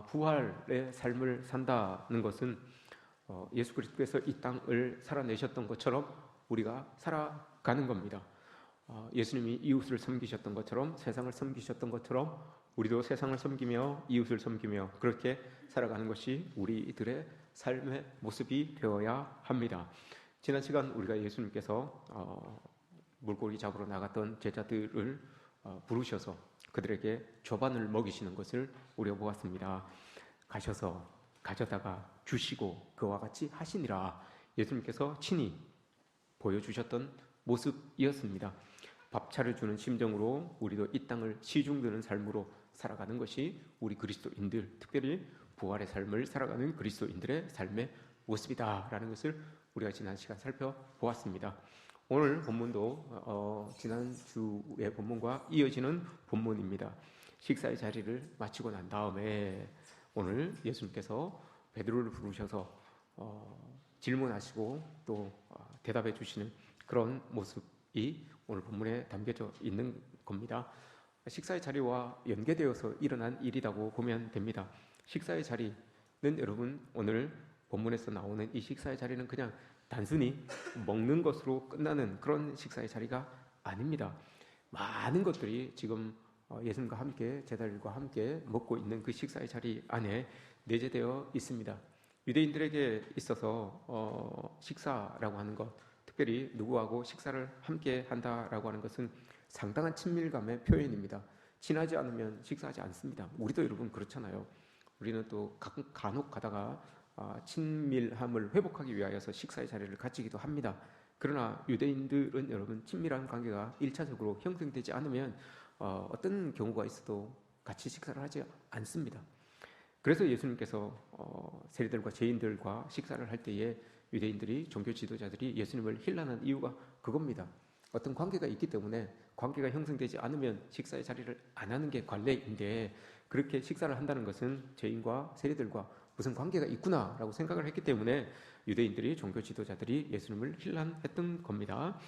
부활의 삶을 산다는 것은 예수 그리스도께서 이 땅을 살아내셨던 것처럼 우리가 살아가는 겁니다. 예수님이 이웃을 섬기셨던 것처럼, 세상을 섬기셨던 것처럼 우리도 세상을 섬기며 이웃을 섬기며 그렇게 살아가는 것이 우리들의 삶의 모습이 되어야 합니다. 지난 시간 우리가 예수님께서 물고기 잡으러 나갔던 제자들을 부르셔서 그들에게 조반을 먹이시는 것을 우리가 보았습니다. 가셔서 가져다가 주시고 그와 같이 하시니라, 예수님께서 친히 보여주셨던 모습이었습니다. 밥 차려주는 심정으로 우리도 이 땅을 시중드는 삶으로 살아가는 것이 우리 그리스도인들, 특별히 부활의 삶을 살아가는 그리스도인들의 삶의 모습이다라는 것을 우리가 지난 시간 살펴보았습니다. 오늘 본문도 지난주의 본문과 이어지는 본문입니다. 식사의 자리를 마치고 난 다음에 오늘 예수님께서 베드로를 부르셔서 질문하시고 또 대답해 주시는 그런 모습이 오늘 본문에 담겨져 있는 겁니다. 식사의 자리와 연계되어서 일어난 일이라고 보면 됩니다. 식사의 자리는 여러분, 오늘 본문에서 나오는 이 식사의 자리는 그냥 단순히 먹는 것으로 끝나는 그런 식사의 자리가 아닙니다. 많은 것들이 지금 예수님과 함께, 제자들과 함께 먹고 있는 그 식사의 자리 안에 내재되어 있습니다. 유대인들에게 있어서 식사라고 하는 것, 특별히 누구하고 식사를 함께 한다라고 하는 것은 상당한 친밀감의 표현입니다. 친하지 않으면 식사하지 않습니다. 우리도 여러분 그렇잖아요. 우리는 또 간혹 가다가 친밀함을 회복하기 위하여서 식사의 자리를 갖추기도 합니다. 그러나 유대인들은 여러분, 친밀한 관계가 1차적으로 형성되지 않으면 어떤 경우가 있어도 같이 식사를 하지 않습니다. 그래서 예수님께서 세리들과 죄인들과 식사를 할 때에 유대인들이, 종교 지도자들이 예수님을 힐난한 이유가 그겁니다. 어떤 관계가 있기 때문에 관계가 형성되지 않으면 식사의 자리를 안 하는 게 관례인데, 그렇게 식사를 한다는 것은 죄인과 세리들과 무슨 관계가 있구나라고 생각을 했기 때문에 유대인들이, 종교 지도자들이 예수님을 힐난했던 겁니다.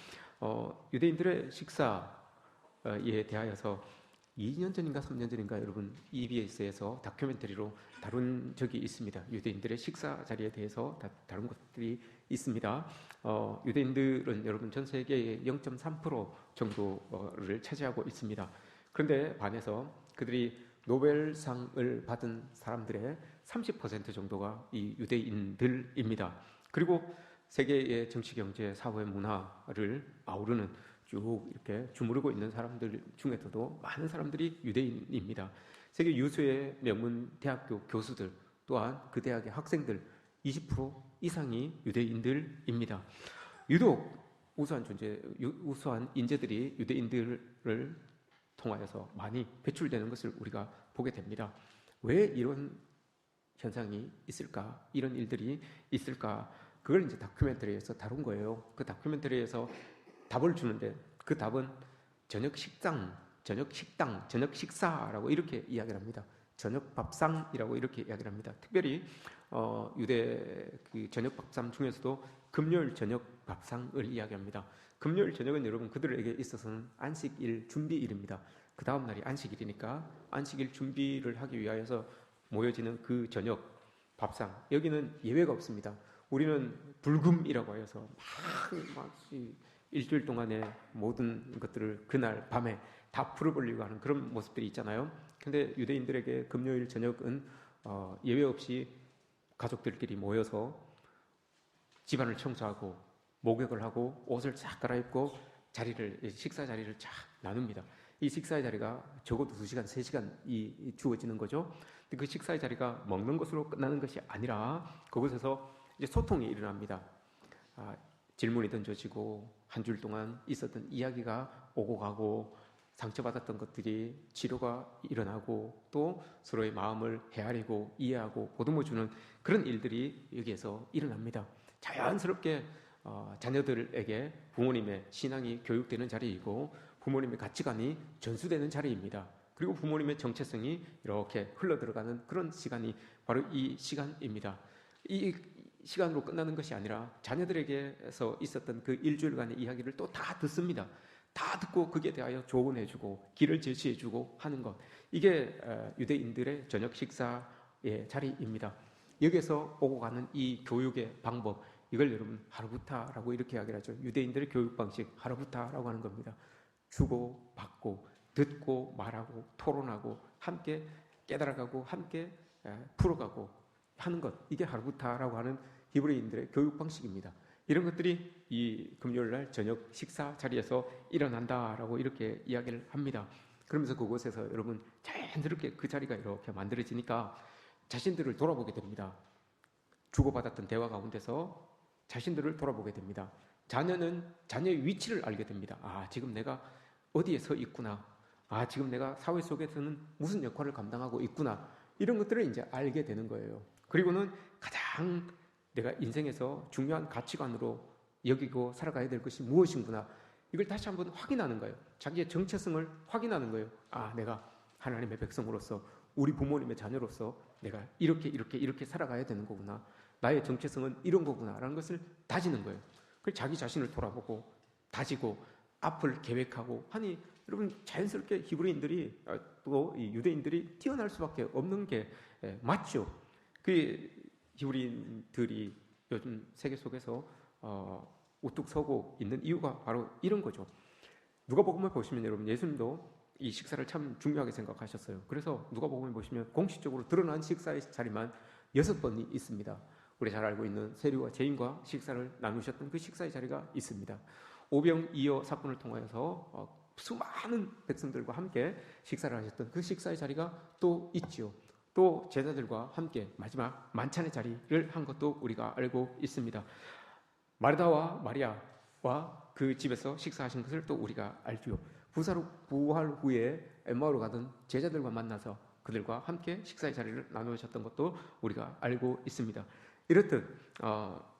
유대인들의 식사에 대하여서 2년 전인가 3년 전인가 여러분 EBS에서 다큐멘터리로 다룬 적이 있습니다. 유대인들의 식사 자리에 대해서 다룬 것들이 있습니다. 유대인들은 여러분 전 세계의 0.3% 정도를 차지하고 있습니다. 그런데 반해서 그들이 노벨상을 받은 사람들의 30% 정도가 이 유대인들입니다. 그리고 세계의 정치, 경제, 사회, 문화를 아우르는 쭉 이렇게 주무르고 있는 사람들 중에서도 많은 사람들이 유대인입니다. 세계 유수의 명문 대학교 교수들, 또한 그 대학의 학생들 20% 이상이 유대인들입니다. 유독 우수한 인재들이 유대인들을 통하여서 많이 배출되는 것을 우리가 보게 됩니다. 왜 이런 현상이 있을까? 이런 일들이 있을까? 그걸 이제 다큐멘터리에서 다룬 거예요. 그 다큐멘터리에서 답을 주는데 그 답은 저녁 식당, 저녁 식사라고 이렇게 이야기를 합니다. 저녁 밥상이라고 이렇게 이야기를 합니다. 특별히 유대 그 저녁 밥상 중에서도 금요일 저녁 밥상을 이야기합니다. 금요일 저녁은 여러분 그들에게 있어서는 안식일 준비일입니다. 그 다음 날이 안식일이니까 안식일 준비를 하기 위하여서 모여지는 그 저녁 밥상, 여기는 예외가 없습니다. 우리는 불금이라고 하여서 막 일주일 동안의 모든 것들을 그날 밤에 다 풀어버리고 하는 그런 모습들이 있잖아요. 근데 유대인들에게 금요일 저녁은 예외 없이 가족들끼리 모여서 집안을 청소하고 목욕을 하고 옷을 쫙 갈아입고 식사 자리를 쫙 나눕니다. 이 식사의 자리가 적어도 2시간, 3시간이 주어지는 거죠. 근데 그 식사의 자리가 먹는 것으로 끝나는 것이 아니라 그곳에서 이제 소통이 일어납니다. 질문이 던져지고 한 줄 동안 있었던 이야기가 오고 가고 상처받았던 것들이 치료가 일어나고 또 서로의 마음을 헤아리고 이해하고 보듬어주는 그런 일들이 여기에서 일어납니다. 자연스럽게 자녀들에게 부모님의 신앙이 교육되는 자리이고 부모님의 가치관이 전수되는 자리입니다. 그리고 부모님의 정체성이 이렇게 흘러들어가는 그런 시간이 바로 이 시간입니다. 이 시간으로 끝나는 것이 아니라 자녀들에게서 있었던 그 일주일간의 이야기를 또 다 듣습니다. 다 듣고 그에 대하여 조언해주고 길을 제시해주고 하는 것, 이게 유대인들의 저녁 식사 자리입니다. 여기에서 오고 가는 이 교육의 방법, 이걸 여러분 하르부타라고 이렇게 이야기를 하죠. 유대인들의 교육 방식, 하르부타라고 하는 겁니다. 주고 받고 듣고 말하고 토론하고 함께 깨달아가고 함께 풀어가고 하는 것, 이게 하르부타라고 하는 히브리인들의 교육 방식입니다. 이런 것들이 이 금요일날 저녁 식사 자리에서 일어난다라고 이렇게 이야기를 합니다. 그러면서 그곳에서 여러분 자연스럽게 그 자리가 이렇게 만들어지니까 자신들을 돌아보게 됩니다. 주고받았던 대화 가운데서 자신들을 돌아보게 됩니다. 자녀는 자녀의 위치를 알게 됩니다. 지금 내가 어디에 서 있구나. 지금 내가 사회 속에서는 무슨 역할을 감당하고 있구나. 이런 것들을 이제 알게 되는 거예요. 그리고는 가장 내가 인생에서 중요한 가치관으로 여기고 살아가야 될 것이 무엇인구나. 이걸 다시 한번 확인하는 거예요. 자기의 정체성을 확인하는 거예요. 내가 하나님의 백성으로서, 우리 부모님의 자녀로서 내가 이렇게 살아가야 되는 거구나. 나의 정체성은 이런 거구나 라는 것을 다지는 거예요. 그래서 자기 자신을 돌아보고 다지고 앞을 계획하고 하니 여러분 자연스럽게 히브리인들이 또 유대인들이 뛰어날 수밖에 없는 게 맞죠. 그 히브리인들이 요즘 세계 속에서 우뚝 서고 있는 이유가 바로 이런 거죠. 누가복음을 보시면 여러분 예수님도 이 식사를 참 중요하게 생각하셨어요. 그래서 누가복음을 보시면 공식적으로 드러난 식사의 자리만 6번이 있습니다. 우리 잘 알고 있는 세리와 죄인과 식사를 나누셨던 그 식사의 자리가 있습니다. 오병이어 사건을 통하여서 수많은 백성들과 함께 식사를 하셨던 그 식사의 자리가 또 있지요. 또 제자들과 함께 마지막 만찬의 자리를 한 것도 우리가 알고 있습니다. 마르다와 마리아와 그 집에서 식사하신 것을 또 우리가 알지요. 부활 후에 엠마오로 가던 제자들과 만나서 그들과 함께 식사의 자리를 나누셨던 것도 우리가 알고 있습니다. 이렇듯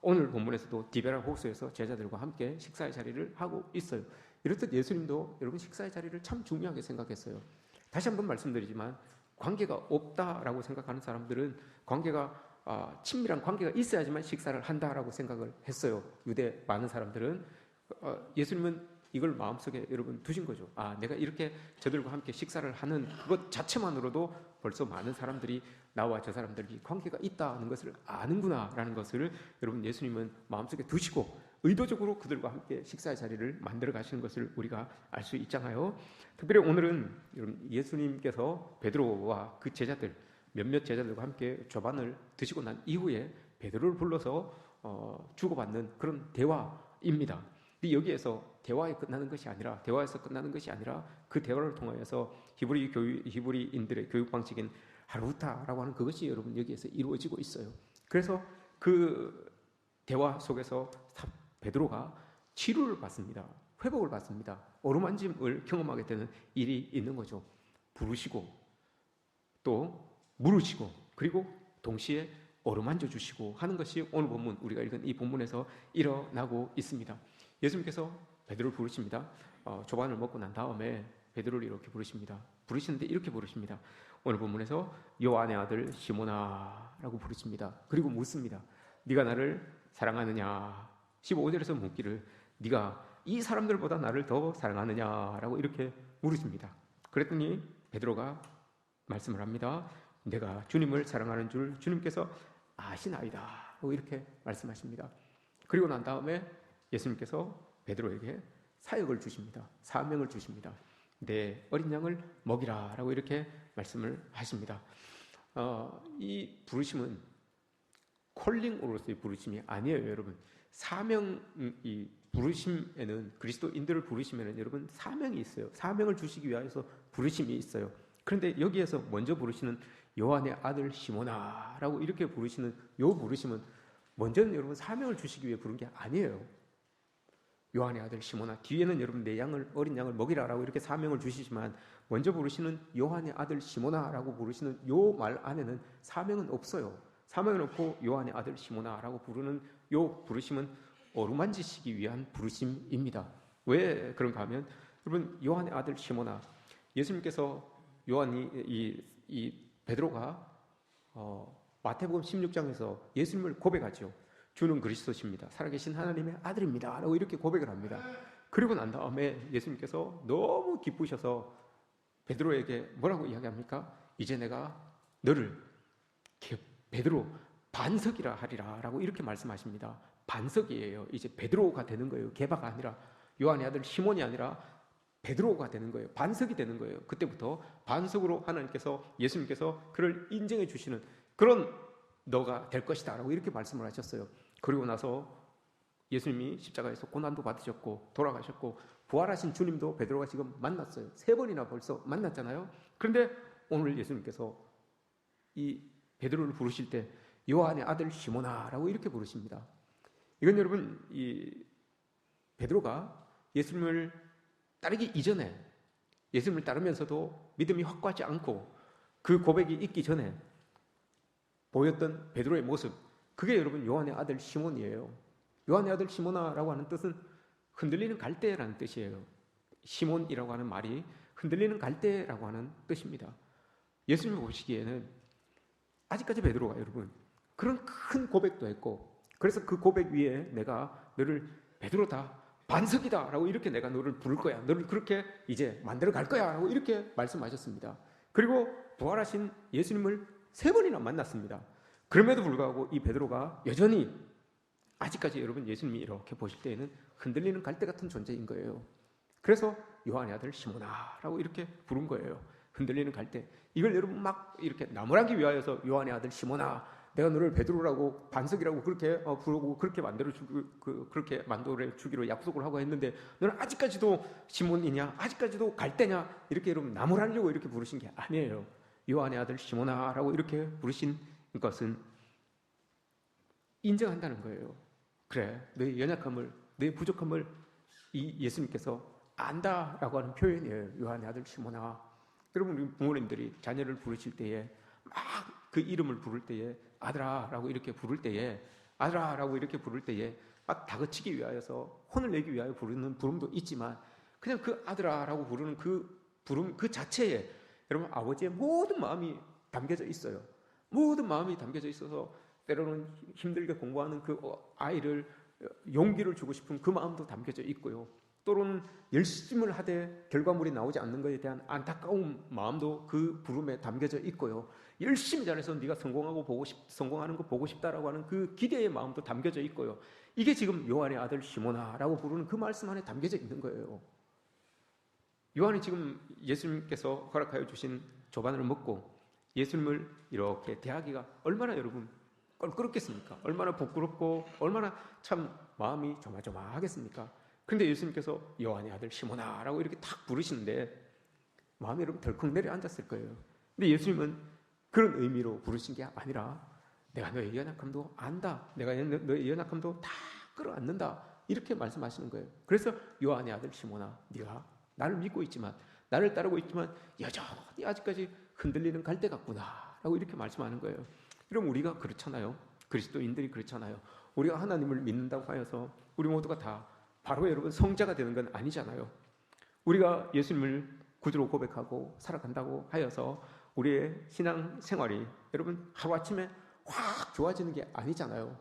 오늘 본문에서도 디베라 호수에서 제자들과 함께 식사의 자리를 하고 있어요. 이렇듯 예수님도 여러분 식사의 자리를 참 중요하게 생각했어요. 다시 한번 말씀드리지만 관계가 없다라고 생각하는 사람들은 관계가 친밀한 관계가 있어야지만 식사를 한다라고 생각을 했어요. 유대 많은 사람들은 예수님은 이걸 마음속에 여러분 두신 거죠. 내가 이렇게 저들과 함께 식사를 하는 그것 자체만으로도 벌써 많은 사람들이 나와 저 사람들이 관계가 있다는 것을 아는구나라는 것을 여러분 예수님은 마음속에 두시고 의도적으로 그들과 함께 식사의 자리를 만들어 가시는 것을 우리가 알 수 있잖아요. 특별히 오늘은 여러분 예수님께서 베드로와 그 제자들 몇몇 제자들과 함께 조반을 드시고 난 이후에 베드로를 불러서 주고받는 그런 대화입니다. 근데 여기에서 대화에서 끝나는 것이 아니라 그 대화를 통하여서 히브리인들의 교육 방식인 하르부타라고 하는 그것이 여러분 여기에서 이루어지고 있어요. 그래서 그 대화 속에서 베드로가 치료를 받습니다. 회복을 받습니다. 어루만짐을 경험하게 되는 일이 있는 거죠. 부르시고 또 물으시고 그리고 동시에 어루만져 주시고 하는 것이 오늘 본문 우리가 읽은 이 본문에서 일어나고 있습니다. 예수님께서 베드로를 부르십니다. 조반을 먹고 난 다음에 베드로를 이렇게 부르십니다. 부르시는데 이렇게 부르십니다. 오늘 본문에서 요한의 아들 시몬아라고 부르십니다. 그리고 묻습니다. 네가 나를 사랑하느냐? 15절에서 묻기를 네가 이 사람들보다 나를 더 사랑하느냐라고 이렇게 물으십니다. 그랬더니 베드로가 말씀을 합니다. 내가 주님을 사랑하는 줄 주님께서 아시나이다 라고 이렇게 말씀하십니다. 그리고 난 다음에 예수님께서 베드로에게 사역을 주십니다. 사명을 주십니다. 내 어린 양을 먹이라 라고 이렇게 말씀을 하십니다. 이 부르심은 콜링으로서의 부르심이 아니에요, 여러분. 이 부르심에는 그리스도인들을 부르시면 여러분 사명이 있어요. 사명을 주시기 위해서 부르심이 있어요. 그런데 여기에서 먼저 부르시는 요한의 아들 시몬아라고 이렇게 부르시는 요 부르심은 먼저는 여러분 사명을 주시기 위해 부른 게 아니에요. 요한의 아들 시몬아, 뒤에는 여러분 내 어린 양을 먹이라라고 이렇게 사명을 주시지만 먼저 부르시는 요한의 아들 시몬아라고 부르시는 요 말 안에는 사명은 없어요. 사명은 없고 요한의 아들 시몬아라고 부르는 요 부르심은 어루만지시기 위한 부르심입니다. 왜 그런가 하면 여러분 요한의 아들 시몬아, 예수님께서 이 베드로가 마태복음 16장에서 예수님을 고백하죠. 주는 그리스도십니다. 살아계신 하나님의 아들입니다. 라고 이렇게 고백을 합니다. 그리고 난 다음에 예수님께서 너무 기쁘셔서 베드로에게 뭐라고 이야기합니까? 이제 내가 너를 베드로 반석이라 하리라라고 이렇게 말씀하십니다. 반석이에요. 이제 베드로가 되는 거예요. 게바가 아니라, 요한의 아들 시몬이 아니라 베드로가 되는 거예요. 반석이 되는 거예요. 그때부터 반석으로 하나님께서, 예수님께서 그를 인정해 주시는 그런 너가 될 것이다 라고 이렇게 말씀을 하셨어요. 그리고 나서 예수님이 십자가에서 고난도 받으셨고 돌아가셨고 부활하신 주님도 베드로가 지금 만났어요. 3번이나 벌써 만났잖아요. 그런데 오늘 예수님께서 이 베드로를 부르실 때 요한의 아들 시몬아라고 이렇게 부르십니다. 이건 여러분, 이 베드로가 예수님을 따르기 이전에, 예수님을 따르면서도 믿음이 확고하지 않고 그 고백이 있기 전에 보였던 베드로의 모습, 그게 여러분 요한의 아들 시몬이에요. 요한의 아들 시몬아라고 하는 뜻은 흔들리는 갈대라는 뜻이에요. 시몬이라고 하는 말이 흔들리는 갈대라고 하는 뜻입니다. 예수님이 보시기에는 아직까지 베드로가 여러분 그런 큰 고백도 했고, 그래서 그 고백 위에 내가 너를 베드로다, 반석이다 라고 이렇게 내가 너를 부를 거야, 너를 그렇게 이제 만들어 갈 거야 라고 이렇게 말씀하셨습니다. 그리고 부활하신 예수님을 3번이나 만났습니다. 그럼에도 불구하고 이 베드로가 여전히 아직까지 여러분 예수님이 이렇게 보실 때에는 흔들리는 갈대 같은 존재인 거예요. 그래서 요한의 아들 시몬아라고 이렇게 부른 거예요. 흔들리는 갈대. 이걸 여러분 막 이렇게 나무라기 위하여서 요한의 아들 시몬아, 내가 너를 베드로라고 반석이라고 그렇게 부르고 그렇게 그렇게 만들어 주기로 약속을 하고 했는데 너는 아직까지도 시몬이냐, 아직까지도 갈대냐, 이렇게 여러분 나무라려고 이렇게 부르신 게 아니에요. 요한의 아들 시몬아라고 이렇게 부르신 것은 인정한다는 거예요. 그래, 너의 연약함을, 너의 부족함을 이 예수님께서 안다라고 하는 표현이에요. 요한의 아들 시몬아. 여러분, 우리 부모님들이 자녀를 부르실 때에 막 그 이름을 부를 때에 아들아라고 이렇게 부를 때에, 아들아라고 이렇게 부를 때에 막 다그치기 위하여서 혼을 내기 위하여 부르는 부름도 있지만, 그냥 그 아들아라고 부르는 그 부름 그 자체에 여러분 아버지의 모든 마음이 담겨져 있어요. 모든 마음이 담겨져 있어서 때로는 힘들게 공부하는 그 아이를 용기를 주고 싶은 그 마음도 담겨져 있고요. 또는 열심을 하되 결과물이 나오지 않는 것에 대한 안타까운 마음도 그 부름에 담겨져 있고요. 열심히 잘해서 네가 성공하는 거 보고 싶다라고 하는 그 기대의 마음도 담겨져 있고요. 이게 지금 요한의 아들 시몬아라고 부르는 그 말씀 안에 담겨져 있는 거예요. 요한이 지금 예수님께서 허락하여 주신 조반을 먹고 예수님을 이렇게 대하기가 얼마나 여러분 껄끄럽겠습니까? 얼마나 부끄럽고 얼마나 참 마음이 조마조마하겠습니까? 그런데 예수님께서 요한의 아들 시몬아라고 이렇게 탁 부르시는데 마음이 여러분 덜컥 내려앉았을 거예요. 근데 예수님은 그런 의미로 부르신 게 아니라 내가 너의 연약함도 안다, 내가 너의 연약함도 다 끌어안는다, 이렇게 말씀하시는 거예요. 그래서 요한의 아들 시몬아, 네가 나를 믿고 있지만, 나를 따르고 있지만 여전히 아직까지 흔들리는 갈대 같구나 라고 이렇게 말씀하는 거예요. 그럼 우리가 그렇잖아요. 그리스도인들이 그렇잖아요. 우리가 하나님을 믿는다고 하여서 우리 모두가 다 바로 여러분 성자가 되는 건 아니잖아요. 우리가 예수님을 구주로 고백하고 살아간다고 하여서 우리의 신앙 생활이 여러분 하루아침에 확 좋아지는 게 아니잖아요.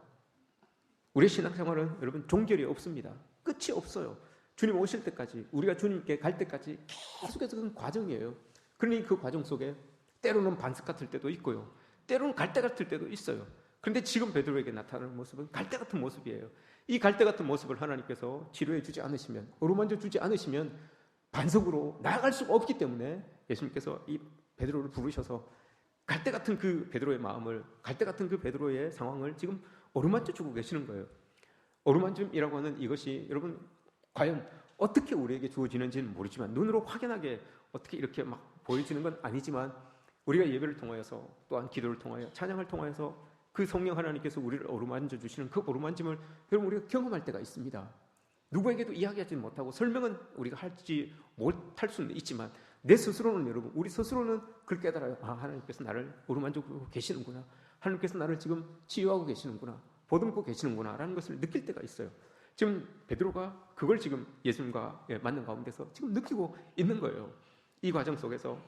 우리의 신앙 생활은 여러분 종결이 없습니다. 끝이 없어요. 주님 오실 때까지, 우리가 주님께 갈 때까지 계속해서 그 과정이에요. 그러니 그 과정 속에 때로는 반석 같을 때도 있고요, 때로는 갈대 같을 때도 있어요. 그런데 지금 베드로에게 나타나는 모습은 갈대 같은 모습이에요. 이 갈대 같은 모습을 하나님께서 치료해 주지 않으시면, 어루만져 주지 않으시면 반석으로 나아갈 수가 없기 때문에 예수님께서 이 베드로를 부르셔서 갈대 같은 그 베드로의 마음을, 갈대 같은 그 베드로의 상황을 지금 어루만져 주고 계시는 거예요. 어루만짐이라고 하는 이것이 여러분 과연 어떻게 우리에게 주어지는지는 모르지만, 눈으로 확연하게 어떻게 이렇게 막 보여지는 건 아니지만, 우리가 예배를 통하여서 또한 기도를 통하여 찬양을 통하여서 그 성령 하나님께서 우리를 어루만져 주시는 그 어루만짐을 여러분 우리가 경험할 때가 있습니다. 누구에게도 이야기하지 못하고 설명은 우리가 하지 못할 수는 있지만, 내 스스로는 여러분, 우리 스스로는 그걸 깨달아요. 아, 하나님께서 나를 어루만지고 계시는구나, 하나님께서 나를 지금 치유하고 계시는구나, 보듬고 계시는구나 라는 것을 느낄 때가 있어요. 지금 베드로가 그걸 지금 예수님과 만난 가운데서 지금 느끼고 있는 거예요. 이 과정 속에서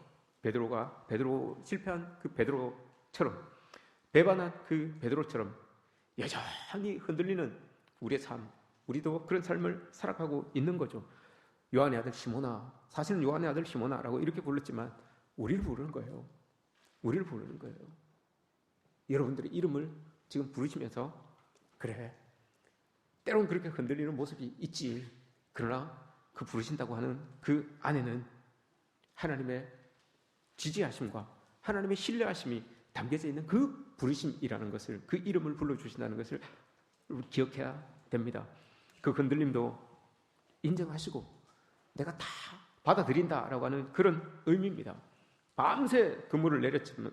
베드로 실패한 그 베드로처럼, 배반한 그 베드로처럼 여전히 흔들리는 우리의 삶, 우리도 그런 삶을 살아가고 있는 거죠. 요한의 아들 시몬아, 사실은 요한의 아들 시몬아라고 이렇게 불렀지만 우리를 부르는 거예요. 우리를 부르는 거예요. 여러분들의 이름을 지금 부르시면서 그래, 때론 그렇게 흔들리는 모습이 있지. 그러나 그 부르신다고 하는 그 안에는 하나님의 지지하심과 하나님의 신뢰하심이 담겨져 있는 그 부르심이라는 것을, 그 이름을 불러주신다는 것을 기억해야 됩니다. 그 흔들림도 인정하시고 내가 다 받아들인다라고 하는 그런 의미입니다. 밤새 그물을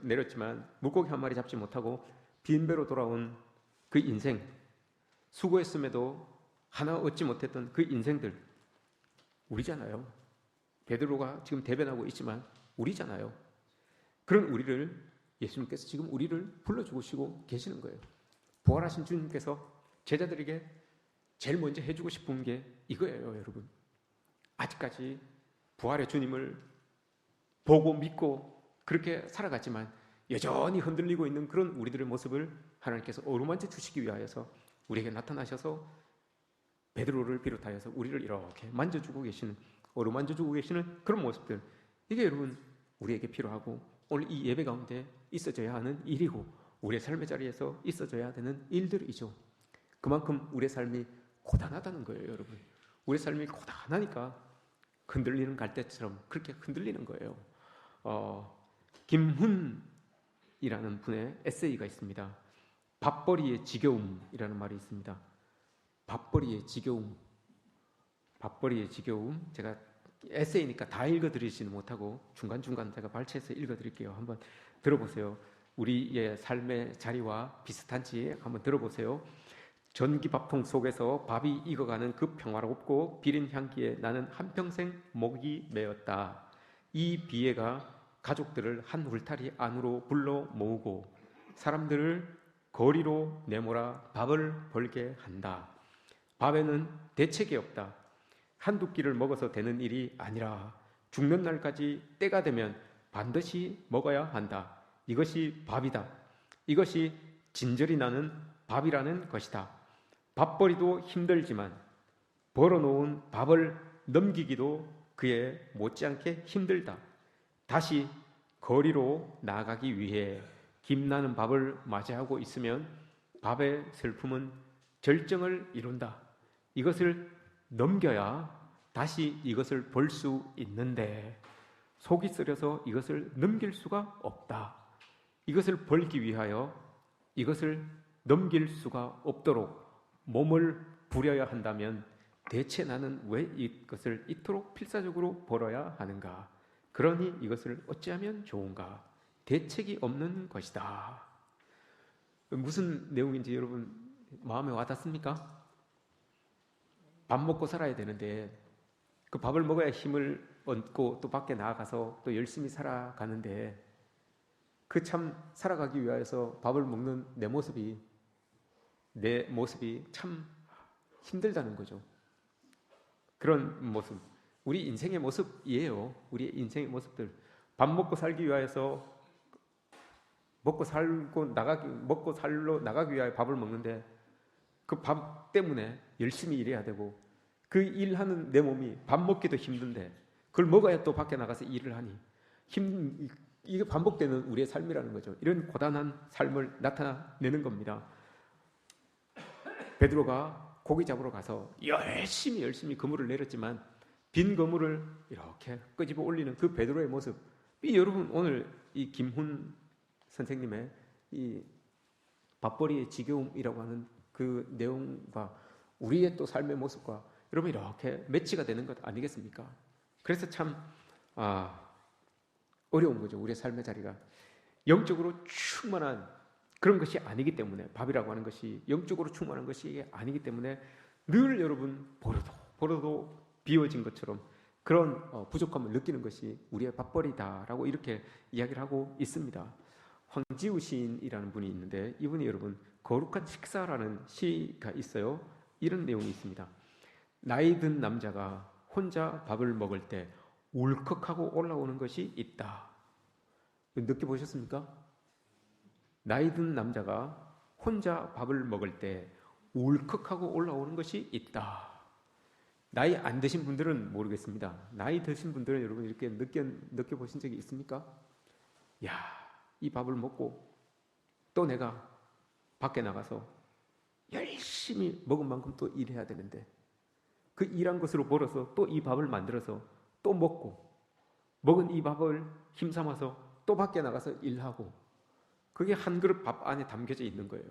내렸지만 물고기 한 마리 잡지 못하고 빈배로 돌아온 그 인생, 수고했음에도 하나 얻지 못했던 그 인생들, 우리잖아요. 베드로가 지금 대변하고 있지만 우리잖아요. 그런 우리를 예수님께서 지금 우리를 불러주시고 계시는 거예요. 부활하신 주님께서 제자들에게 제일 먼저 해주고 싶은 게 이거예요, 여러분. 아직까지 부활의 주님을 보고 믿고 그렇게 살아갔지만 여전히 흔들리고 있는 그런 우리들의 모습을 하나님께서 어루만져 주시기 위하여서 우리에게 나타나셔서 베드로를 비롯하여서 우리를 이렇게 만져주고 계시는, 어루만져주고 계시는 그런 모습들, 이게 여러분 우리에게 필요하고 오늘 이 예배 가운데 있어져야 하는 일이고 우리의 삶의 자리에서 있어져야 되는 일들이죠. 그만큼 우리의 삶이 고단하다는 거예요, 여러분. 우리의 삶이 고단하니까 흔들리는 갈대처럼 그렇게 흔들리는 거예요. 김훈이라는 분의 에세이가 있습니다. 밥벌이의 지겨움이라는 말이 있습니다. 밥벌이의 지겨움. 밥벌이의 지겨움. 제가 에세이니까 다 읽어드리지는 못하고 중간중간 제가 발췌해서 읽어드릴게요. 한번 들어보세요. 우리의 삶의 자리와 비슷한지 한번 들어보세요. 전기밥통 속에서 밥이 익어가는 그 평화롭고 비린 향기에 나는 한평생 목이 메었다. 이 비애가 가족들을 한 울타리 안으로 불러 모으고 사람들을 거리로 내몰아 밥을 벌게 한다. 밥에는 대책이 없다. 한두 끼를 먹어서 되는 일이 아니라 죽는 날까지 때가 되면 반드시 먹어야 한다. 이것이 밥이다. 이것이 진절이 나는 밥이라는 것이다. 밥벌이도 힘들지만 벌어놓은 밥을 넘기기도 그에 못지않게 힘들다. 다시 거리로 나가기 위해 김나는 밥을 맞이하고 있으면 밥의 슬픔은 절정을 이룬다. 이것을 넘겨야 다시 이것을 벌 수 있는데 속이 쓰려서 이것을 넘길 수가 없다. 이것을 벌기 위하여 이것을 넘길 수가 없도록 몸을 부려야 한다면 대체 나는 왜 이것을 이토록 필사적으로 벌어야 하는가? 그러니 이것을 어찌하면 좋은가? 대책이 없는 것이다. 무슨 내용인지 여러분 마음에 와닿습니까? 밥 먹고 살아야 되는데 그 밥을 먹어야 힘을 얻고 또 밖에 나아가서 또 열심히 살아가는데 그 참 살아가기 위해서 밥을 먹는 내 모습이 참 힘들다는 거죠. 그런 모습, 우리 인생의 모습이에요. 우리 인생의 모습들. 밥 먹고 살기 위해서 먹고 살러 나가기 위하여 밥을 먹는데 그 밥 때문에 열심히 일해야 되고 그 일하는 내 몸이 밥 먹기도 힘든데 그걸 먹어야 또 밖에 나가서 일을 하니 이게 반복되는 우리의 삶이라는 거죠. 이런 고단한 삶을 나타내는 겁니다. 베드로가 고기 잡으러 가서 열심히 그물을 내렸지만 빈 그물을 이렇게 끄집어 올리는 그 베드로의 모습, 이 여러분 오늘 이 김훈 선생님의 이 밥벌이의 지겨움이라고 하는 그 내용과 우리의 또 삶의 모습과 여러분 이렇게 매치가 되는 것 아니겠습니까? 그래서 참 어려운 거죠. 우리의 삶의 자리가 영적으로 충만한 그런 것이 아니기 때문에, 밥이라고 하는 것이 영적으로 충만한 것이 아니기 때문에 늘 여러분 버려도 비워진 것처럼 그런 부족함을 느끼는 것이 우리의 밥벌이다라고 이렇게 이야기를 하고 있습니다. 황지우 시인이라는 분이 있는데 이분이 여러분 거룩한 식사라는 시가 있어요. 이런 내용이 있습니다. 나이 든 남자가 혼자 밥을 먹을 때 울컥하고 올라오는 것이 있다. 느껴보셨습니까? 나이 든 남자가 혼자 밥을 먹을 때 울컥하고 올라오는 것이 있다. 나이 안 드신 분들은 모르겠습니다. 나이 드신 분들은 여러분 이렇게 느껴보신 적이 있습니까? 야, 이 밥을 먹고 또 내가 밖에 나가서 열심히 먹은 만큼 또 일해야 되는데 그 일한 것으로 벌어서 또 이 밥을 만들어서 또 먹고 먹은 이 밥을 힘삼아서 또 밖에 나가서 일하고 그게 한 그릇 밥 안에 담겨져 있는 거예요.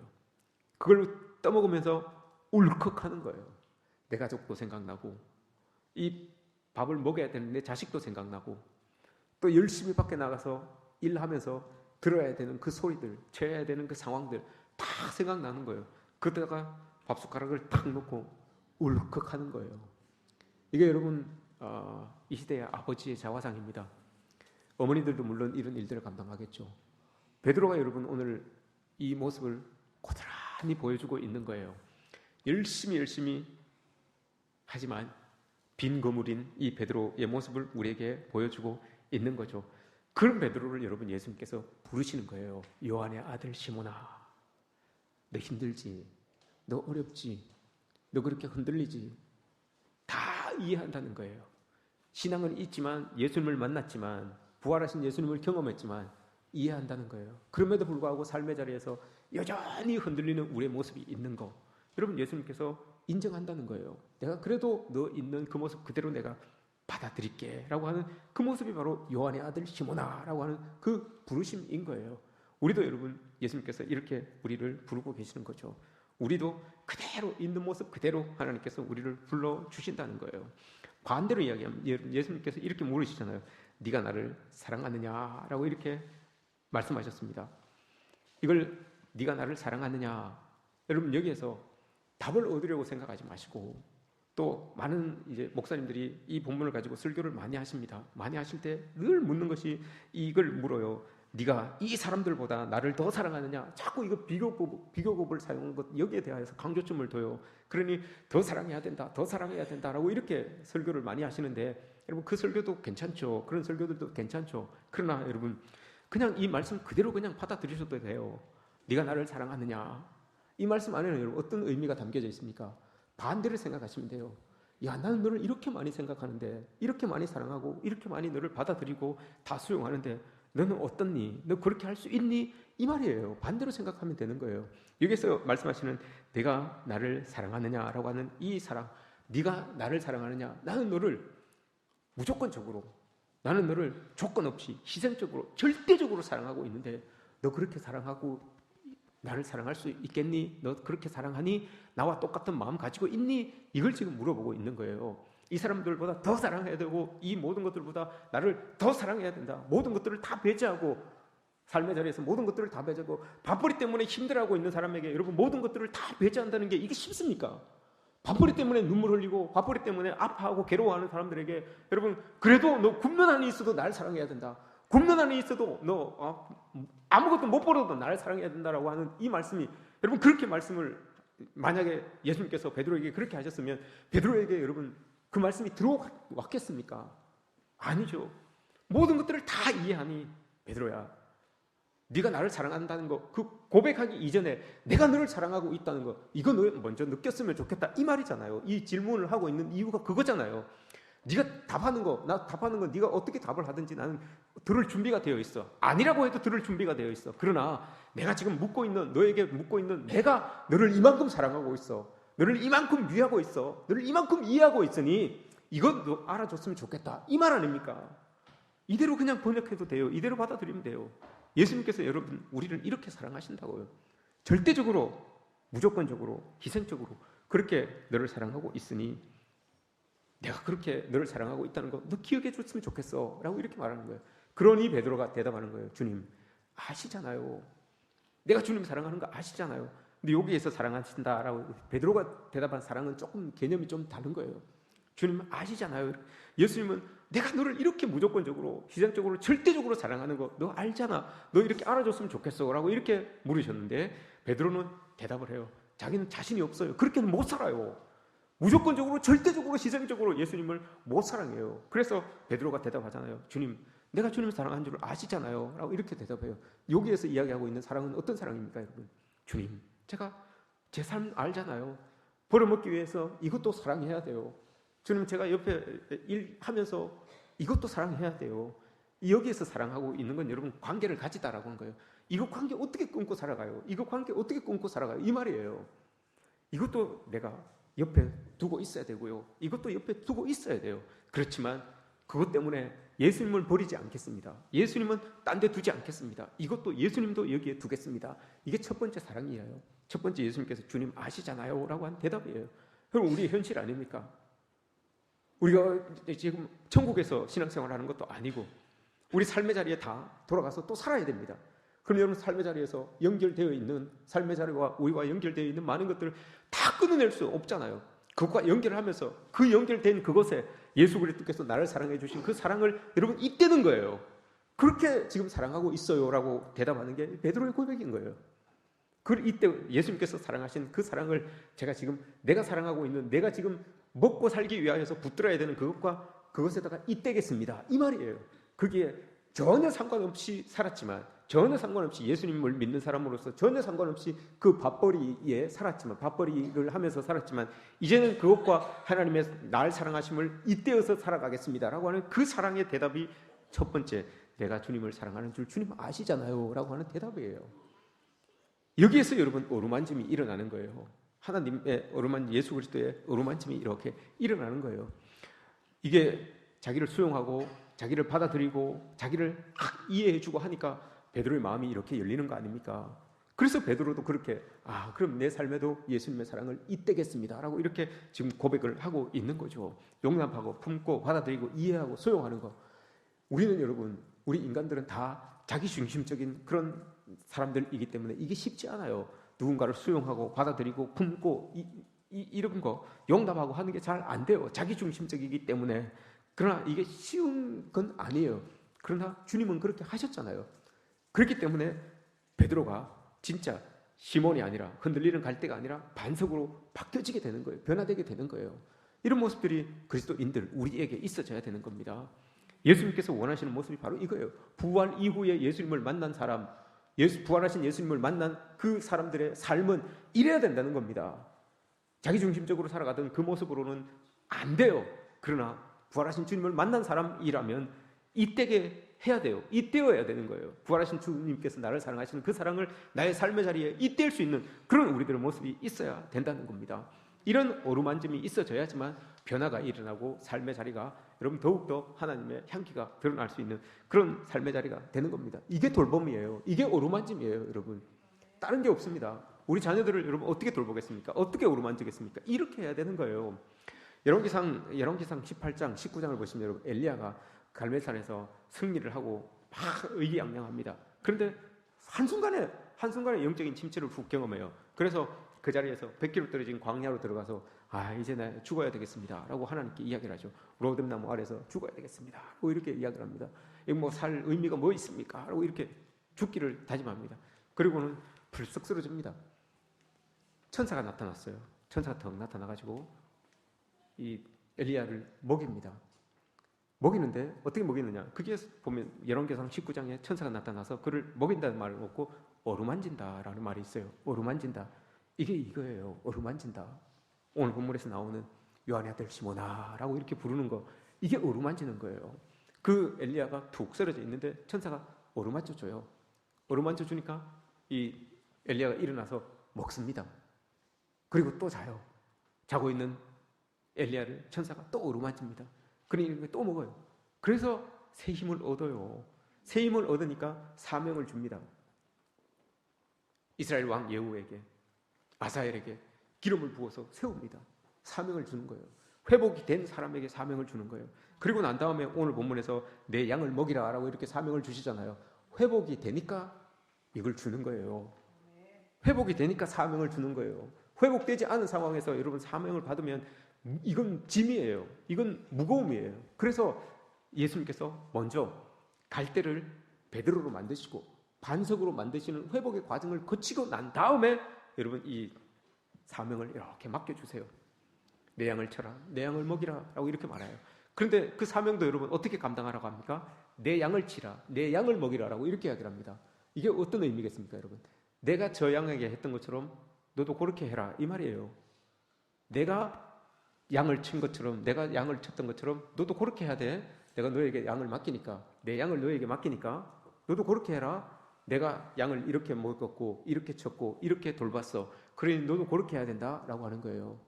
그걸 떠먹으면서 울컥하는 거예요. 내 가족도 생각나고 이 밥을 먹여야 되는 내 자식도 생각나고 또 열심히 밖에 나가서 일하면서 들어야 되는 그 소리들, 채워야 되는 그 상황들 다 생각나는 거예요. 그러다가 밥숟가락을 탁 놓고 울컥하는 거예요. 이게 여러분 이 시대의 아버지의 자화상입니다. 어머니들도 물론 이런 일들을 감당하겠죠. 베드로가 여러분 오늘 이 모습을 고스란히 보여주고 있는 거예요. 열심히 하지만 빈 거물인 이 베드로의 모습을 우리에게 보여주고 있는 거죠. 그런 베드로를 여러분 예수님께서 부르시는 거예요. 요한의 아들 시몬아, 너 힘들지? 너 어렵지? 너 그렇게 흔들리지? 다 이해한다는 거예요. 신앙은 있지만 예수님을 만났지만 부활하신 예수님을 경험했지만 이해한다는 거예요. 그럼에도 불구하고 삶의 자리에서 여전히 흔들리는 우리의 모습이 있는 거 여러분 예수님께서 인정한다는 거예요. 내가 그래도 너 있는 그 모습 그대로 내가 받아들일게 라고 하는 그 모습이 바로 요한의 아들 시몬아 라고 하는 그 부르심인 거예요. 우리도 여러분 예수님께서 이렇게 우리를 부르고 계시는 거죠. 우리도 그대로 있는 모습 그대로 하나님께서 우리를 불러주신다는 거예요. 반대로 이야기하면 예수님께서 이렇게 물으시잖아요. 네가 나를 사랑하느냐 라고 이렇게 말씀하셨습니다. 이걸 네가 나를 사랑하느냐 여러분 여기에서 답을 얻으려고 생각하지 마시고 또 많은 이제 목사님들이 이 본문을 가지고 설교를 많이 하십니다. 많이 하실 때 늘 묻는 것이 이걸 물어요. 네가 이 사람들보다 나를 더 사랑하느냐? 자꾸 이거 비교급을 사용한 것 여기에 대해서 강조점을 둬요. 그러니 더 사랑해야 된다, 더 사랑해야 된다라고 이렇게 설교를 많이 하시는데 여러분 그 설교도 괜찮죠. 그런 설교들도 괜찮죠. 그러나 여러분 그냥 이 말씀 그대로 그냥 받아들이셔도 돼요. 네가 나를 사랑하느냐? 이 말씀 안에는 여러분 어떤 의미가 담겨져 있습니까? 반대를 생각하시면 돼요. 야, 나는 너를 이렇게 많이 생각하는데, 이렇게 많이 사랑하고, 이렇게 많이 너를 받아들이고 다 수용하는데 너는 어떻니? 너 그렇게 할 수 있니? 이 말이에요. 반대로 생각하면 되는 거예요. 여기서 말씀하시는 내가 나를 사랑하느냐라고 하는 이 사랑, 네가 나를 사랑하느냐? 나는 너를 무조건적으로, 나는 너를 조건 없이 희생적으로, 절대적으로 사랑하고 있는데 너 그렇게 사랑하고 나를 사랑할 수 있겠니? 너 그렇게 사랑하니? 나와 똑같은 마음 가지고 있니? 이걸 지금 물어보고 있는 거예요. 이 사람들보다 더 사랑해야 되고 이 모든 것들보다 나를 더 사랑해야 된다. 모든 것들을 다 배제하고 삶의 자리에서 모든 것들을 다 배제하고 밥벌이 때문에 힘들어하고 있는 사람에게 여러분 모든 것들을 다 배제한다는 게 이게 쉽습니까? 밥벌이 때문에 눈물 흘리고 밥벌이 때문에 아파하고 괴로워하는 사람들에게 여러분 그래도 너 굶는 한이 있어도 날 사랑해야 된다. 굶는 한이 있어도 너 아무것도 못 벌어도 나를 사랑해야 된다라고 하는 이 말씀이 여러분 그렇게 말씀을 만약에 예수님께서 베드로에게 그렇게 하셨으면 베드로에게 여러분 그 말씀이 들어왔겠습니까? 아니죠. 모든 것들을 다 이해하니 베드로야 네가 나를 사랑한다는 거 그 고백하기 이전에 내가 너를 사랑하고 있다는 거 이거 너 먼저 느꼈으면 좋겠다 이 말이잖아요. 이 질문을 하고 있는 이유가 그거잖아요. 네가 답하는 거, 나 답하는 거 네가 어떻게 답을 하든지 나는 들을 준비가 되어 있어. 아니라고 해도 들을 준비가 되어 있어. 그러나 내가 지금 너에게 묻고 있는 내가 너를 이만큼 사랑하고 있어. 너를 이만큼 위하고 있어. 너를 이만큼 이해하고 있으니 이것 너 알아줬으면 좋겠다. 이 말 아닙니까? 이대로 그냥 번역해도 돼요. 이대로 받아들이면 돼요. 예수님께서 여러분 우리를 이렇게 사랑하신다고요. 절대적으로, 무조건적으로, 희생적으로 그렇게 너를 사랑하고 있으니 내가 그렇게 너를 사랑하고 있다는 거 너 기억해 줬으면 좋겠어 라고 이렇게 말하는 거예요. 그러니 베드로가 대답하는 거예요. 주님 아시잖아요. 내가 주님 사랑하는 거 아시잖아요. 근데 여기에서 사랑하신다라고 베드로가 대답한 사랑은 조금 개념이 좀 다른 거예요. 주님 아시잖아요. 예수님은 내가 너를 이렇게 무조건적으로 희생적으로 절대적으로 사랑하는 거 너 알잖아. 너 이렇게 알아줬으면 좋겠어 라고 이렇게 물으셨는데 베드로는 대답을 해요. 자기는 자신이 없어요. 그렇게는 못 살아요. 무조건적으로 절대적으로 희생적으로 예수님을 못 사랑해요. 그래서 베드로가 대답하잖아요. 주님 내가 주님을 사랑하는 줄 아시잖아요 라고 이렇게 대답해요. 여기에서 이야기하고 있는 사랑은 어떤 사랑입니까 여러분? 주님 제가 제 삶 알잖아요. 벌어먹기 위해서 이것도 사랑해야 돼요. 주님 제가 옆에 일하면서 이것도 사랑해야 돼요. 여기에서 사랑하고 있는 건 여러분 관계를 가지다라고 하는 거예요. 이거 관계 어떻게 끊고 살아가요? 이거 관계 어떻게 끊고 살아가요? 이 말이에요. 이것도 내가 옆에 두고 있어야 되고요. 이것도 옆에 두고 있어야 돼요. 그렇지만 그것 때문에 예수님을 버리지 않겠습니다. 예수님은 딴 데 두지 않겠습니다. 이것도 예수님도 여기에 두겠습니다. 이게 첫 번째 사랑이에요. 첫 번째 예수님께서 주님 아시잖아요 라고 한 대답이에요. 그럼 우리의 현실 아닙니까? 우리가 지금 천국에서 신앙생활하는 것도 아니고 우리 삶의 자리에 다 돌아가서 또 살아야 됩니다. 그럼 여러분 삶의 자리에서 연결되어 있는 삶의 자리와 우리와 연결되어 있는 많은 것들을 다 끊어낼 수 없잖아요. 그것과 연결하면서 그 연결된 그것에 예수 그리스도께서 나를 사랑해 주신 그 사랑을 여러분 잇대는 거예요. 그렇게 지금 사랑하고 있어요 라고 대답하는 게 베드로의 고백인 거예요. 이때 예수님께서 사랑하신 그 사랑을 제가 지금 내가 사랑하고 있는 내가 지금 먹고 살기 위하여서 붙들어야 되는 그것에다가 잇대겠습니다 이 말이에요. 그게 전혀 상관없이 살았지만 전혀 상관없이 예수님을 믿는 사람으로서 전혀 상관없이 그 밥벌이에 살았지만 밥벌이를 하면서 살았지만 이제는 그것과 하나님의 날 사랑하심을 잇대어서 살아가겠습니다 라고 하는 그 사랑의 대답이 첫 번째 내가 주님을 사랑하는 줄 주님 아시잖아요 라고 하는 대답이에요. 여기에서 여러분 어루만짐이 일어나는 거예요. 하나님의 예수 그리스도의 어루만짐이 이렇게 일어나는 거예요. 이게 자기를 수용하고 자기를 받아들이고 자기를 이해해주고 하니까 베드로의 마음이 이렇게 열리는 거 아닙니까? 그래서 베드로도 그렇게 그럼 내 삶에도 예수님의 사랑을 잇대겠습니다 라고 이렇게 지금 고백을 하고 있는 거죠. 용납하고 품고 받아들이고 이해하고 수용하는 거. 우리는 여러분 우리 인간들은 다 자기중심적인 그런 사람들이기 때문에 이게 쉽지 않아요. 누군가를 수용하고 받아들이고 품고 이런 거 용납하고 하는 게 잘 안 돼요. 자기중심적이기 때문에. 그러나 이게 쉬운 건 아니에요. 그러나 주님은 그렇게 하셨잖아요. 그렇기 때문에 베드로가 진짜 시몬이 아니라 흔들리는 갈대가 아니라 반석으로 바뀌어지게 되는 거예요. 변화되게 되는 거예요. 이런 모습들이 그리스도인들 우리에게 있어져야 되는 겁니다. 예수님께서 원하시는 모습이 바로 이거예요. 부활 이후에 예수님을 만난 사람, 부활하신 예수님을 만난 그 사람들의 삶은 이래야 된다는 겁니다. 자기중심적으로 살아가던 그 모습으로는 안 돼요. 그러나 부활하신 주님을 만난 사람이라면 이때게 해야 돼요. 잇대어야 되는 거예요. 부활하신 주님께서 나를 사랑하시는 그 사랑을 나의 삶의 자리에 잇댈 수 있는 그런 우리들의 모습이 있어야 된다는 겁니다. 이런 어루만짐이 있어져야지만 변화가 일어나고 삶의 자리가 여러분 더욱더 하나님의 향기가 드러날 수 있는 그런 삶의 자리가 되는 겁니다. 이게 돌봄이에요. 이게 어루만짐이에요, 여러분. 다른 게 없습니다. 우리 자녀들을 여러분 어떻게 돌보겠습니까? 어떻게 어루만지겠습니까? 이렇게 해야 되는 거예요. 열왕기상 18장, 19장을 보시면 여러분 엘리야가 갈멜산에서 승리를 하고 막 의기양양합니다. 그런데 한순간에 영적인 침체를 훅 경험해요. 그래서 그 자리에서 100km 떨어진 광야로 들어가서 이제 나 죽어야 되겠습니다 라고 하나님께 이야기를 하죠. 로뎀나무 아래서 죽어야 되겠습니다 라고 이렇게 이야기를 합니다. 이거 살 의미가 뭐 있습니까? 라고 이렇게 죽기를 다짐합니다. 그리고는 불쑥 쓰러집니다. 천사가 나타났어요. 천사가 턱 나타나가지고 이 엘리야를 먹입니다. 먹이는데 어떻게 먹이느냐? 그게 보면 열왕기상 19장에 천사가 나타나서 그를 먹인다는 말을 먹고 어루만진다라는 말이 있어요. 어루만진다. 이게 이거예요. 어루만진다. 오늘 본문에서 나오는 요한의 아들 시몬아라고 이렇게 부르는 거, 이게 어루만지는 거예요. 그 엘리야가 툭 쓰러져 있는데 천사가 어루만져줘요. 어루만져주니까 이 엘리야가 일어나서 먹습니다. 그리고 또 자요. 자고 있는 엘리야를 천사가 또 어루만집니다. 그러니까 또 먹어요. 그래서 새 힘을 얻어요. 새 힘을 얻으니까 사명을 줍니다. 이스라엘 왕 예후에게, 아사엘에게 기름을 부어서 세웁니다. 사명을 주는 거예요. 회복이 된 사람에게 사명을 주는 거예요. 그리고 난 다음에 오늘 본문에서 내 양을 먹이라 라고 이렇게 사명을 주시잖아요. 회복이 되니까 이걸 주는 거예요. 회복이 되니까 사명을 주는 거예요. 회복되지 않은 상황에서 여러분 사명을 받으면 이건 짐이에요. 이건 무거움이에요. 그래서 예수님께서 먼저 갈대를 베드로로 만드시고 반석으로 만드시는 회복의 과정을 거치고 난 다음에 여러분 이 사명을 이렇게 맡겨주세요. 내 양을 쳐라, 내 양을 먹이라 라고 이렇게 말해요. 그런데 그 사명도 여러분 어떻게 감당하라고 합니까? 내 양을 치라, 내 양을 먹이라 라고 이렇게 이야기를 합니다. 이게 어떤 의미겠습니까, 여러분? 내가 저 양에게 했던 것처럼 너도 그렇게 해라 이 말이에요. 내가 양을 친 것처럼, 내가 양을 쳤던 것처럼 너도 그렇게 해야 돼. 내가 너에게 양을 맡기니까, 내 양을 너에게 맡기니까 너도 그렇게 해라. 내가 양을 이렇게 먹었고 이렇게 쳤고 이렇게 돌봤어. 그러니 너도 그렇게 해야 된다라고 하는 거예요.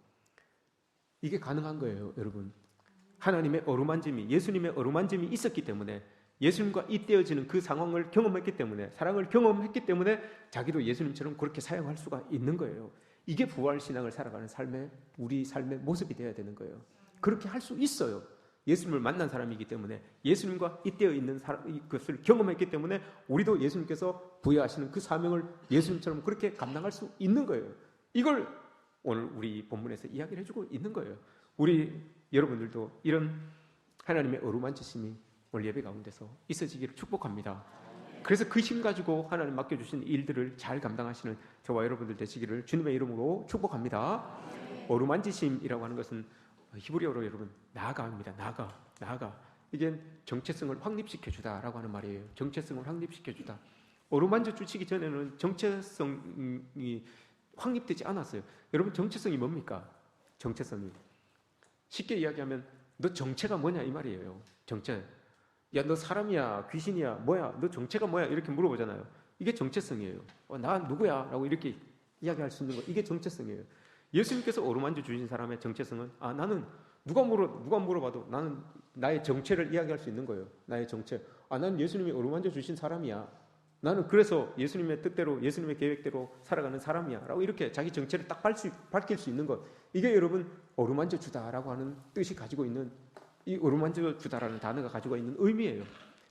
이게 가능한 거예요, 여러분. 하나님의 어루만짐이, 예수님의 어루만짐이 있었기 때문에, 예수님과 잇대어지는 그 상황을 경험했기 때문에, 사랑을 경험했기 때문에 자기도 예수님처럼 그렇게 사용할 수가 있는 거예요. 이게 부활신앙을 살아가는 우리 삶의 모습이 되어야 되는 거예요. 그렇게 할 수 있어요. 예수님을 만난 사람이기 때문에, 예수님과 잇대어 있는 것을 경험했기 때문에 우리도 예수님께서 부여하시는 그 사명을 예수님처럼 그렇게 감당할 수 있는 거예요. 이걸 오늘 우리 본문에서 이야기를 해주고 있는 거예요. 우리 여러분들도 이런 하나님의 어루만지심이 오늘 예배 가운데서 있어지기를 축복합니다. 그래서 그 힘 가지고 하나님 맡겨주신 일들을 잘 감당하시는 저와 여러분들 되시기를 주님의 이름으로 축복합니다. 어루만지심이라고 하는 것은 히브리어로 여러분 나아가입니다. 나아가. 이게 정체성을 확립시켜주다라고 하는 말이에요. 정체성을 확립시켜주다. 어루만져 주시기 전에는 정체성이 확립되지 않았어요. 여러분 정체성이 뭡니까? 정체성이 쉽게 이야기하면 너 정체가 뭐냐 이 말이에요. 정체. 야, 너 사람이야, 귀신이야, 뭐야, 너 정체가 뭐야 이렇게 물어보잖아요. 이게 정체성이에요. 나 누구야? 라고 이렇게 이야기할 수 있는 거, 이게 정체성이에요. 예수님께서 어루만져 주신 사람의 정체성은 나는 누가 물어봐도 나는 나의 정체를 이야기할 수 있는 거예요. 나의 정체. 나는 예수님이 어루만져 주신 사람이야. 나는 그래서 예수님의 뜻대로, 예수님의 계획대로 살아가는 사람이야 라고 이렇게 자기 정체를 딱 밝힐 수 있는 것, 이게 여러분 어루만져 주다라고 하는 뜻이 가지고 있는, 이 어루만져 주다라는 단어가 가지고 있는 의미예요.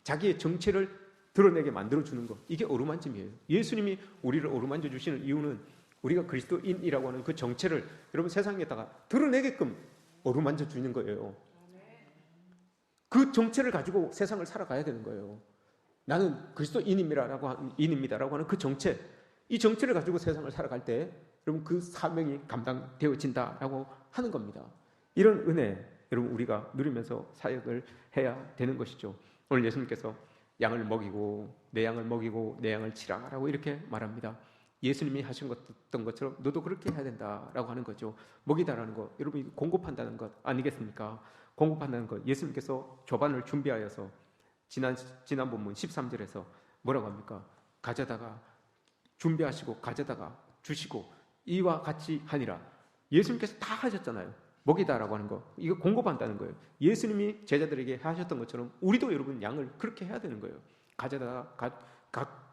자기의 정체를 드러내게 만들어주는 것, 이게 어루만짐이에요. 예수님이 우리를 어루만져 주시는 이유는 우리가 그리스도인이라고 하는 그 정체를 여러분 세상에다가 드러내게끔 어루만져 주는 거예요. 그 정체를 가지고 세상을 살아가야 되는 거예요. 나는 그리스도인입니다라고 하는 그 정체, 이 정체를 가지고 세상을 살아갈 때 여러분 그 사명이 감당되어진다라고 하는 겁니다. 이런 은혜 여러분 우리가 누리면서 사역을 해야 되는 것이죠. 오늘 예수님께서 양을 먹이고 내 양을 먹이고 내 양을 치라라고 이렇게 말합니다. 예수님이 하신 것처럼 너도 그렇게 해야 된다라고 하는 거죠. 먹이다라는 것, 여러분 공급한다는 것 아니겠습니까? 공급한다는 것, 예수님께서 조반을 준비하여서 지난 본문 13절에서 뭐라고 합니까? 가져다가 준비하시고 가져다가 주시고 이와 같이 하니라. 예수님께서 다 하셨잖아요. 먹이다라고 하는 거, 이거 공급한다는 거예요. 예수님이 제자들에게 하셨던 것처럼 우리도 여러분 양을 그렇게 해야 되는 거예요.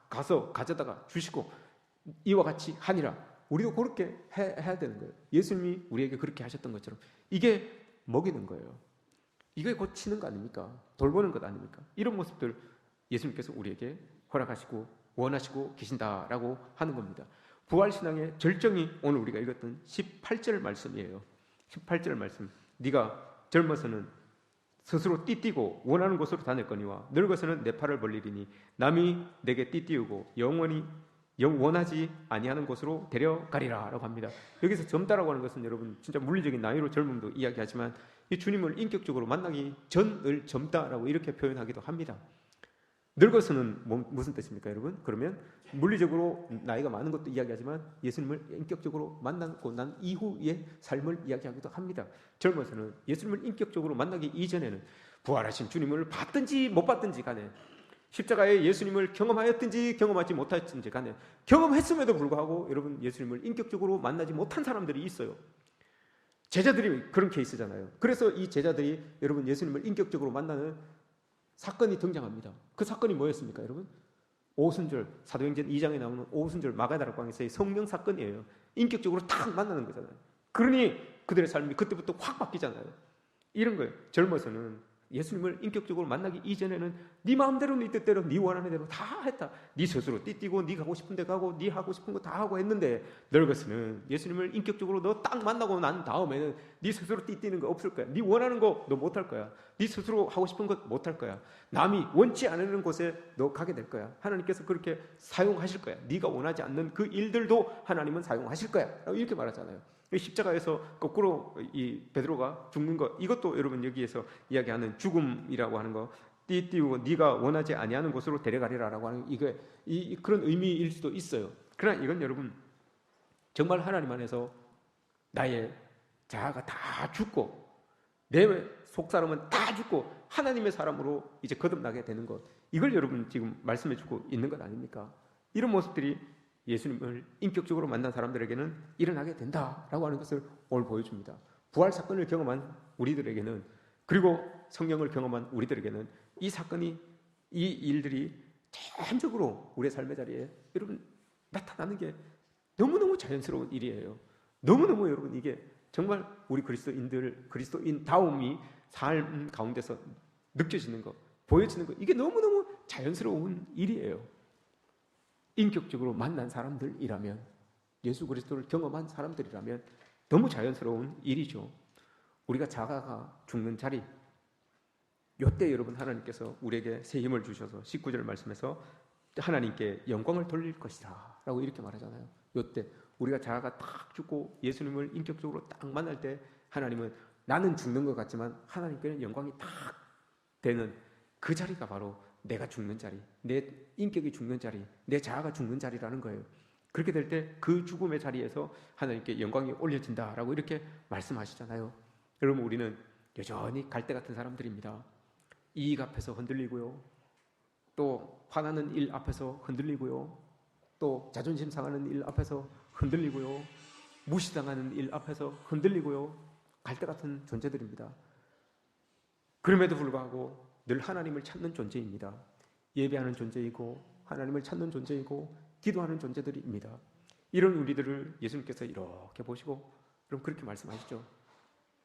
가서 가져다가 주시고 이와 같이 하니라. 우리도 그렇게 해야 되는 거예요. 예수님이 우리에게 그렇게 하셨던 것처럼 이게 먹이는 거예요. 이게 곧 치는 거 아닙니까? 돌보는 것 아닙니까? 이런 모습들 예수님께서 우리에게 허락하시고 원하시고 계신다라고 하는 겁니다. 부활신앙의 절정이 오늘 우리가 읽었던 18절 말씀이에요. 18절 말씀. 네가 젊어서는 스스로 띠띠고 원하는 곳으로 다녔거니와 늙어서는 내 팔을 벌리리니 남이 내게 띠띠우고 영원히 원하지 아니하는 곳으로 데려가리라 라고 합니다. 여기서 젊다라고 하는 것은 여러분 진짜 물리적인 나이로 젊음도 이야기하지만 이 주님을 인격적으로 만나기 전을 젊다라고 이렇게 표현하기도 합니다. 늙어서는 무슨 뜻입니까 여러분? 그러면 물리적으로 나이가 많은 것도 이야기하지만 예수님을 인격적으로 만나고 난 이후의 삶을 이야기하기도 합니다. 젊어서는 예수님을 인격적으로 만나기 이전에는 부활하신 주님을 봤든지 못 봤든지 간에, 십자가에 예수님을 경험하였든지 경험하지 못하였든지 간에, 경험했음에도 불구하고 여러분 예수님을 인격적으로 만나지 못한 사람들이 있어요. 제자들이 그런 케이스잖아요. 그래서 이 제자들이 여러분 예수님을 인격적으로 만나는 사건이 등장합니다. 그 사건이 뭐였습니까 여러분? 오순절, 사도행전 2장에 나오는 오순절 마가다라 광야에서의 성령 사건이에요. 인격적으로 딱 만나는 거잖아요. 그러니 그들의 삶이 그때부터 확 바뀌잖아요. 이런 거예요. 젊어서는 예수님을 인격적으로 만나기 이전에는 네 마음대로 네 뜻대로 네 원하는 대로 다 했다. 네 스스로 띠띠고 네 가고 싶은 데 가고 네 하고 싶은 거 다 하고 했는데 늙어서는 예수님을 인격적으로 너 딱 만나고 난 다음에는 네 스스로 띠띠는 거 없을 거야. 네 원하는 거 너 못 할 거야. 네 스스로 하고 싶은 것 못 할 거야. 남이 원치 않는 곳에 너 가게 될 거야. 하나님께서 그렇게 사용하실 거야. 네가 원하지 않는 그 일들도 하나님은 사용하실 거야. 이렇게 말하잖아요. 십자가에서 거꾸로 이 베드로가 죽는 것, 이것도 여러분 여기에서 이야기하는 죽음이라고 하는 거, 띠띠우고 네가 원하지 아니하는 곳으로 데려가리라라고 하는 이게 그런 의미일 수도 있어요. 그러나 이건 여러분 정말 하나님 안에서 나의 자아가 다 죽고 내 속사람은 다 죽고 하나님의 사람으로 이제 거듭나게 되는 것, 이걸 여러분 지금 말씀해 주고 있는 것 아닙니까? 이런 모습들이 예수님을 인격적으로 만난 사람들에게는 일어나게 된다라고 하는 것을 오늘 보여줍니다. 부활 사건을 경험한 우리들에게는, 그리고 성령을 경험한 우리들에게는 이 사건이, 이 일들이 자연적으로 우리의 삶의 자리에 여러분 나타나는 게 너무너무 자연스러운 일이에요. 너무너무 여러분 이게 정말 우리 그리스도인다움이 삶 가운데서 느껴지는 것, 보여지는 것, 이게 너무너무 자연스러운 일이에요. 인격적으로 만난 사람들이라면, 예수 그리스도를 경험한 사람들이라면 너무 자연스러운 일이죠. 우리가 자가가 죽는 자리, 이때 여러분 하나님께서 우리에게 새 힘을 주셔서 19절 말씀에서 하나님께 영광을 돌릴 것이다 라고 이렇게 말하잖아요. 이때 우리가 자아가 딱 죽고 예수님을 인격적으로 딱 만날 때 하나님은 나는 죽는 것 같지만 하나님께는 영광이 딱 되는 그 자리가 바로 내가 죽는 자리, 내 인격이 죽는 자리, 내 자아가 죽는 자리라는 거예요. 그렇게 될 때 그 죽음의 자리에서 하나님께 영광이 올려진다라고 이렇게 말씀하시잖아요. 여러분 우리는 여전히 갈대 같은 사람들입니다. 이익 앞에서 흔들리고요, 또 화나는 일 앞에서 흔들리고요, 또 자존심 상하는 일 앞에서 흔들리고요, 무시당하는 일 앞에서 흔들리고요, 갈대 같은 존재들입니다. 그럼에도 불구하고 늘 하나님을 찾는 존재입니다. 예배하는 존재이고 하나님을 찾는 존재이고 기도하는 존재들입니다. 이런 우리들을 예수님께서 이렇게 보시고, 그럼 그렇게 말씀하시죠.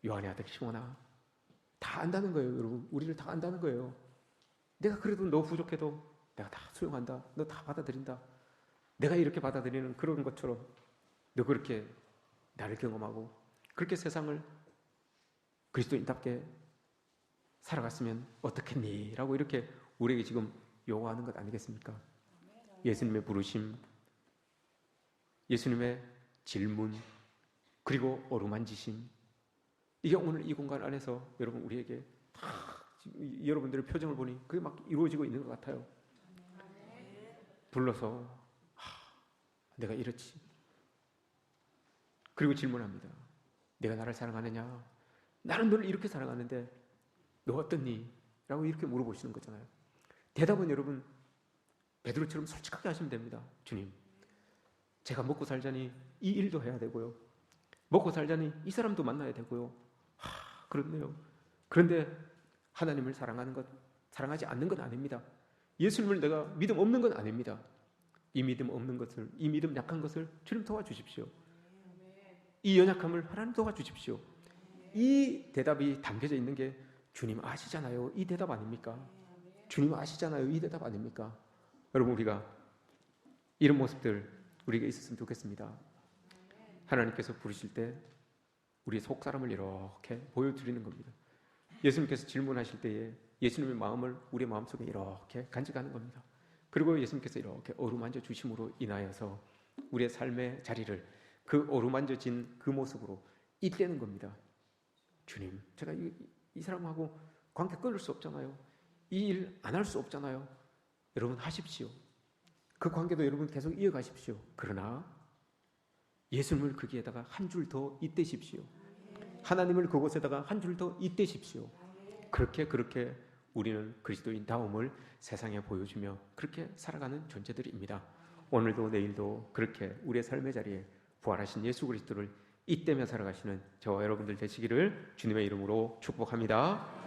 요한의 아들 시몬아, 다 안다는 거예요. 여러분 우리를 다 안다는 거예요. 내가 그래도 너 부족해도 내가 다 수용한다. 너 다 받아들인다. 내가 이렇게 받아들이는 그런 것처럼 너 그렇게 나를 경험하고 그렇게 세상을 그리스도인답게 살아갔으면 어떻겠니? 라고 이렇게 우리에게 지금 요구하는 것 아니겠습니까? 예수님의 부르심, 예수님의 질문, 그리고 어루만지심, 이게 오늘 이 공간 안에서 여러분 우리에게 다 여러분들의 표정을 보니 그게 막 이루어지고 있는 것 같아요. 불러서 내가 이렇지. 그리고 질문합니다. 내가 나를 사랑하느냐? 나는 너를 이렇게 사랑하는데 너 어떻니? 라고 이렇게 물어보시는 거잖아요. 대답은 여러분 베드로처럼 솔직하게 하시면 됩니다. 주님, 제가 먹고 살자니 이 일도 해야 되고요, 먹고 살자니 이 사람도 만나야 되고요. 그렇네요. 그런데 하나님을 사랑하는 것, 사랑하지 않는 건 아닙니다. 예수님을 내가 믿음 없는 건 아닙니다. 이 믿음 없는 것을, 이 믿음 약한 것을 주님 도와주십시오. 이 연약함을 하나님 도와주십시오. 이 대답이 담겨져 있는 게 주님 아시잖아요. 이 대답 아닙니까? 주님 아시잖아요. 이 대답 아닙니까? 여러분 우리가 이런 모습들 우리에게 있었으면 좋겠습니다. 하나님께서 부르실 때 우리의 속사람을 이렇게 보여드리는 겁니다. 예수님께서 질문하실 때에 예수님의 마음을 우리의 마음속에 이렇게 간직하는 겁니다. 그리고 예수님께서 이렇게 어루만져 주심으로 인하여서 우리의 삶의 자리를 그 어루만져진 그 모습으로 잇대는 겁니다. 주님, 제가 이 사람하고 관계 끊을 수 없잖아요. 이 일 안 할 수 없잖아요. 여러분 하십시오. 그 관계도 여러분 계속 이어가십시오. 그러나 예수님을 거기에다가 한 줄 더 잇대십시오. 하나님을 그곳에다가 한 줄 더 잇대십시오. 그렇게 우리는 그리스도인 다움을 세상에 보여주며 그렇게 살아가는 존재들입니다. 오늘도 내일도 그렇게 우리의 삶의 자리에 부활하신 예수 그리스도를 잇대며 살아가시는 저와 여러분들 되시기를 주님의 이름으로 축복합니다.